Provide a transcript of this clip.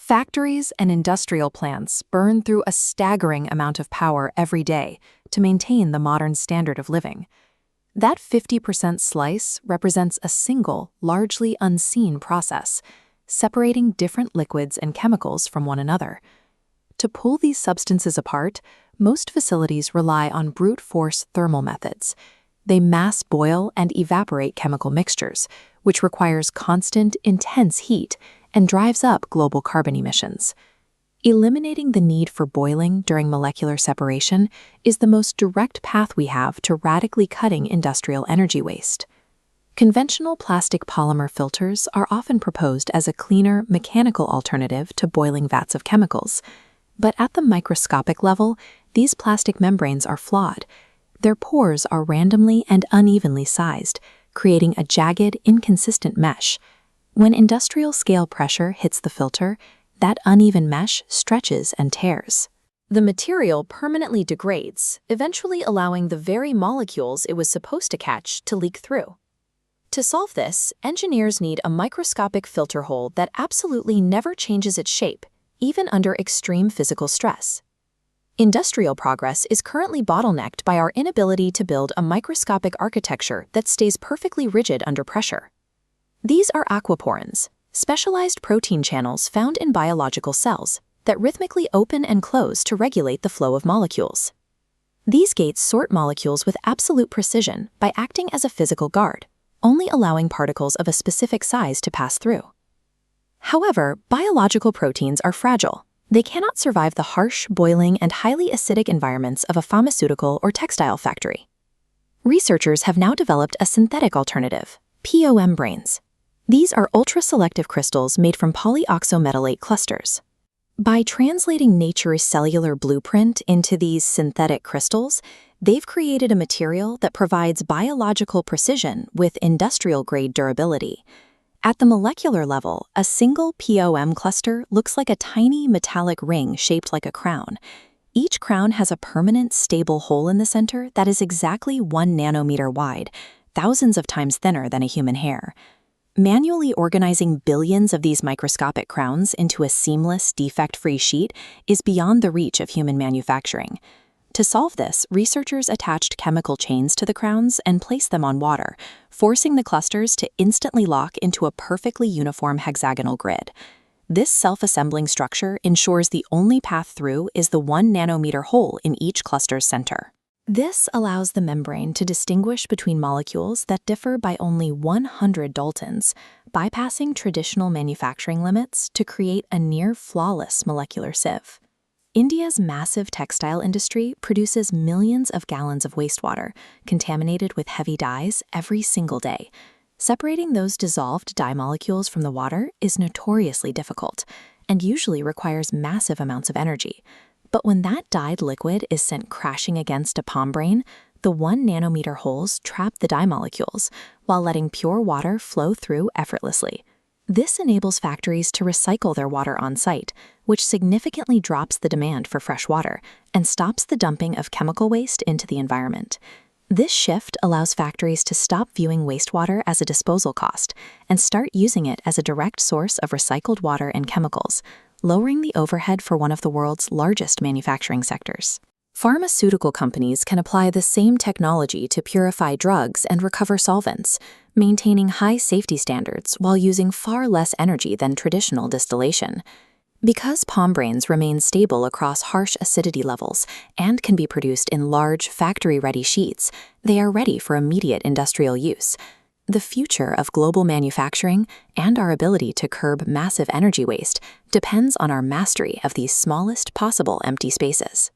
Factories and industrial plants burn through a staggering amount of power every day to maintain the modern standard of living. That 50% slice represents a single, largely unseen process, separating different liquids and chemicals from one another. To pull these substances apart, most facilities rely on brute force thermal methods. They mass boil and evaporate chemical mixtures, which requires constant, intense heat and drives up global carbon emissions. Eliminating the need for boiling during molecular separation is the most direct path we have to radically cutting industrial energy waste. Conventional plastic polymer filters are often proposed as a cleaner, mechanical alternative to boiling vats of chemicals. But at the microscopic level, these plastic membranes are flawed. Their pores are randomly and unevenly sized, creating a jagged, inconsistent mesh. When industrial-scale pressure hits the filter, that uneven mesh stretches and tears. The material permanently degrades, eventually allowing the very molecules it was supposed to catch to leak through. To solve this, engineers need a microscopic filter hole that absolutely never changes its shape, even under extreme physical stress. Industrial progress is currently bottlenecked by our inability to build a microscopic architecture that stays perfectly rigid under pressure. These are aquaporins, specialized protein channels found in biological cells that rhythmically open and close to regulate the flow of molecules. These gates sort molecules with absolute precision by acting as a physical guard, only allowing particles of a specific size to pass through. However, biological proteins are fragile. They cannot survive the harsh, boiling, and highly acidic environments of a pharmaceutical or textile factory. Researchers have now developed a synthetic alternative, POMbranes. These are ultra-selective crystals made from polyoxometalate clusters. By translating nature's cellular blueprint into these synthetic crystals, they've created a material that provides biological precision with industrial-grade durability. At the molecular level, a single POM cluster looks like a tiny metallic ring shaped like a crown. Each crown has a permanent, stable hole in the center that is exactly 1 nanometer wide, thousands of times thinner than a human hair. Manually organizing billions of these microscopic crowns into a seamless, defect-free sheet is beyond the reach of human manufacturing. To solve this, researchers attached chemical chains to the crowns and placed them on water, forcing the clusters to instantly lock into a perfectly uniform hexagonal grid. This self-assembling structure ensures the only path through is the 1 nanometer hole in each cluster's center. This allows the membrane to distinguish between molecules that differ by only 100 Daltons, bypassing traditional manufacturing limits to create a near-flawless molecular sieve. India's massive textile industry produces millions of gallons of wastewater, contaminated with heavy dyes, every single day. Separating those dissolved dye molecules from the water is notoriously difficult, and usually requires massive amounts of energy. But when that dyed liquid is sent crashing against a POMbrane, the 1 nanometer holes trap the dye molecules, while letting pure water flow through effortlessly. This enables factories to recycle their water on site, which significantly drops the demand for fresh water and stops the dumping of chemical waste into the environment. This shift allows factories to stop viewing wastewater as a disposal cost and start using it as a direct source of recycled water and chemicals, lowering the overhead for one of the world's largest manufacturing sectors. Pharmaceutical companies can apply the same technology to purify drugs and recover solvents, maintaining high safety standards while using far less energy than traditional distillation. Because POMbranes remain stable across harsh acidity levels and can be produced in large, factory-ready sheets, they are ready for immediate industrial use. The future of global manufacturing and our ability to curb massive energy waste depends on our mastery of these smallest possible empty spaces.